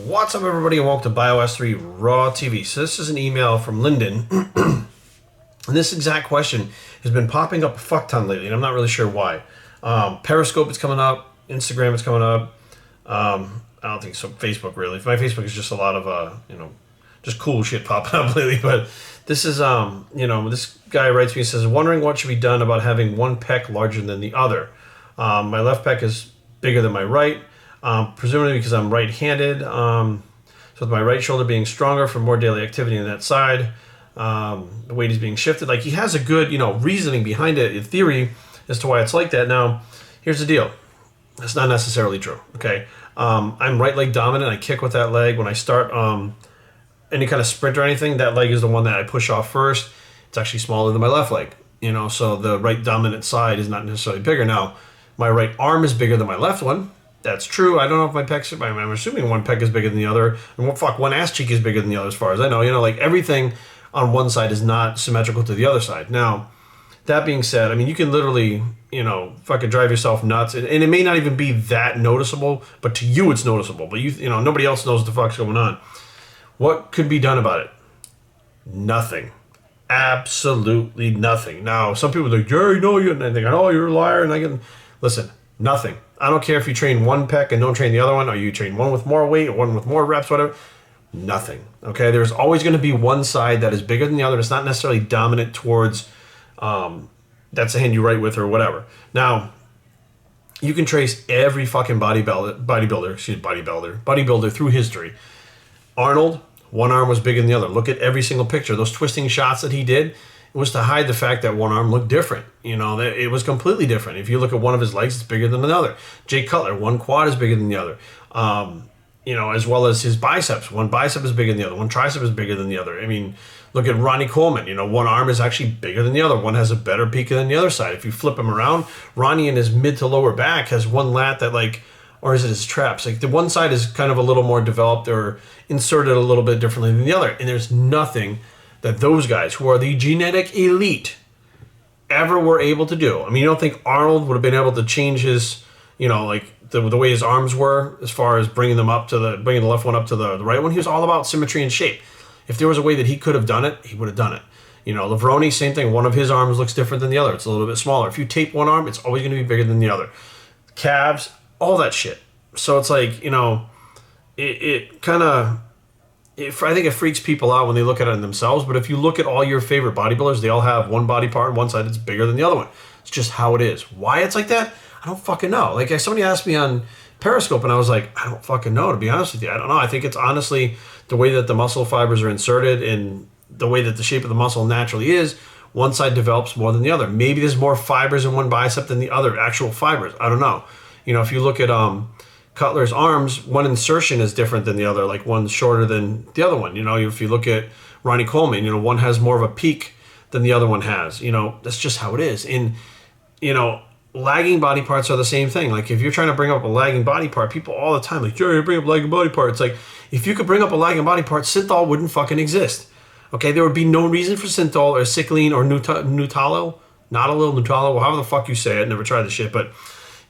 What's up, everybody, and welcome to Bios3 Raw TV. So this is an email from Lyndon, and this exact question has been popping up a fuck ton lately, and I'm not really sure why. Periscope is coming up, Instagram is coming up. I don't think so. Facebook, really. My Facebook is just a lot of just cool shit popping up lately. But this is this guy writes me and says, wondering what should be done about having one pec larger than the other. My left pec is bigger than my right. Presumably because I'm right-handed, so with my right shoulder being stronger for more daily activity on that side, the weight is being shifted. Like, he has a good, reasoning behind it in theory as to why it's like that. Now, here's the deal. That's not necessarily true, okay? I'm right leg dominant. I kick with that leg. When I start any kind of sprint or anything, that leg is the one that I push off first. It's actually smaller than my left leg, so the right dominant side is not necessarily bigger. Now, my right arm is bigger than my left one. That's true. I don't know if my pecs. I'm assuming one pec is bigger than the other, and one ass cheek is bigger than the other, as far as I know. Like, everything on one side is not symmetrical to the other side. Now, that being said, you can literally, fucking drive yourself nuts, and it may not even be that noticeable, but to you it's noticeable. But nobody else knows what the fuck's going on. What could be done about it? Nothing. Absolutely nothing. Now, some people are like, Jerry, no, you, and they think, oh, you're a liar, and I can listen. Nothing. I don't care if you train one pec and don't train the other one, or you train one with more weight or one with more reps, whatever. Nothing. Okay? There's always going to be one side that is bigger than the other. It's not necessarily dominant towards that's the hand you write with or whatever. Now, you can trace every fucking bodybuilder through history. Arnold, one arm was bigger than the other. Look at every single picture. Those twisting shots that he did, it was to hide the fact that one arm looked different. It was completely different. If you look at one of his legs, it's bigger than another. Jay Cutler, one quad is bigger than the other. As well as his biceps. One bicep is bigger than the other. One tricep is bigger than the other. Look at Ronnie Coleman. One arm is actually bigger than the other. One has a better peak than the other side. If you flip him around, Ronnie in his mid to lower back has one lat that or is it his traps? The one side is kind of a little more developed or inserted a little bit differently than the other. And there's nothing that those guys who are the genetic elite ever were able to do. You don't think Arnold would have been able to change his, the way his arms were as far as bringing the left one up to the right one? He was all about symmetry and shape. If there was a way that he could have done it, he would have done it. Lavroni, same thing. One of his arms looks different than the other. It's a little bit smaller. If you tape one arm, it's always going to be bigger than the other. Calves, all that shit. So it's I think it freaks people out when they look at it themselves, but if you look at all your favorite bodybuilders, they all have one body part on one side that's bigger than the other one. It's just how it is. Why it's like that, I don't fucking know. Somebody asked me on Periscope, and I was like, I don't fucking know, to be honest with you. I don't know. I think it's honestly the way that the muscle fibers are inserted and the way that the shape of the muscle naturally is. One side develops more than the other. Maybe there's more fibers in one bicep than the other, actual fibers. I don't know. If you look at Cutler's arms, one insertion is different than the other, one's shorter than the other one. If you look at Ronnie Coleman, one has more of a peak than the other one has. That's just how it is. And, lagging body parts are the same thing. If you're trying to bring up a lagging body part, people all the time, Jerry, bring up lagging body part. It's if you could bring up a lagging body part, synthol wouldn't fucking exist. Okay, there would be no reason for synthol or cycline or Nutalo, however the fuck you say it, never tried the shit, but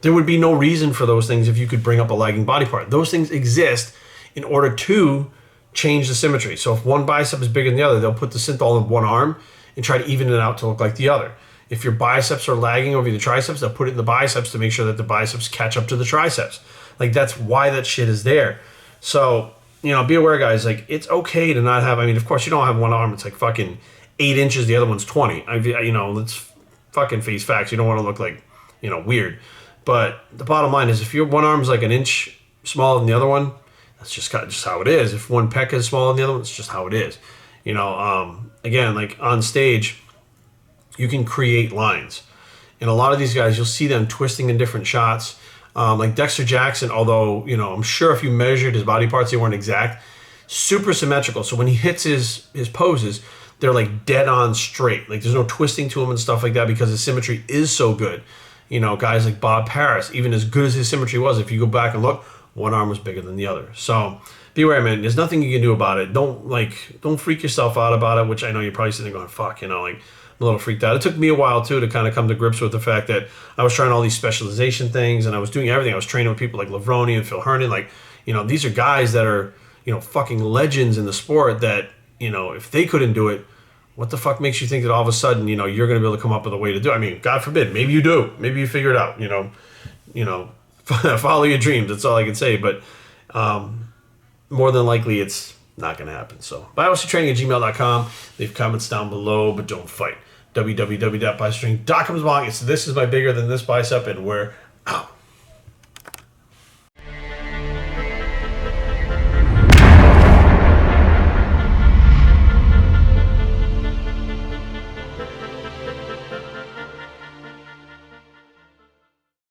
there would be no reason for those things if you could bring up a lagging body part. Those things exist in order to change the symmetry. So if one bicep is bigger than the other, they'll put the synthol in one arm and try to even it out to look like the other. If your biceps are lagging over the triceps, they'll put it in the biceps to make sure that the biceps catch up to the triceps. That's why that shit is there. So, be aware, guys, it's okay to not have, of course you don't have one arm, it's fucking 8 inches, the other one's 20. Let's fucking face facts. You don't want to look weird. But the bottom line is, if your one arm's an inch smaller than the other one, that's just how it is. If one pec is smaller than the other one, it's just how it is. Again, on stage, you can create lines. And a lot of these guys, you'll see them twisting in different shots. Dexter Jackson, although, I'm sure if you measured his body parts, they weren't exact, super symmetrical. So when he hits his poses, they're dead on straight. There's no twisting to him and stuff like that because his symmetry is so good. Guys like Bob Paris, even as good as his symmetry was, if you go back and look, one arm was bigger than the other. So beware, man. There's nothing you can do about it. Don't freak yourself out about it, which I know you're probably sitting there going, fuck, I'm a little freaked out. It took me a while, too, to kind of come to grips with the fact that I was trying all these specialization things, and I was doing everything. I was training with people like Lavroni and Phil Herndon. These are guys that are fucking legends in the sport that, if they couldn't do it, what the fuck makes you think that all of a sudden, you're going to be able to come up with a way to do it? I mean, God forbid, maybe you do. Maybe you figure it out, follow your dreams. That's all I can say. But more than likely, it's not going to happen. So, biostraining@gmail.com. Leave comments down below, but don't fight. www.biostraining.com is long. This is my bigger than this bicep, and where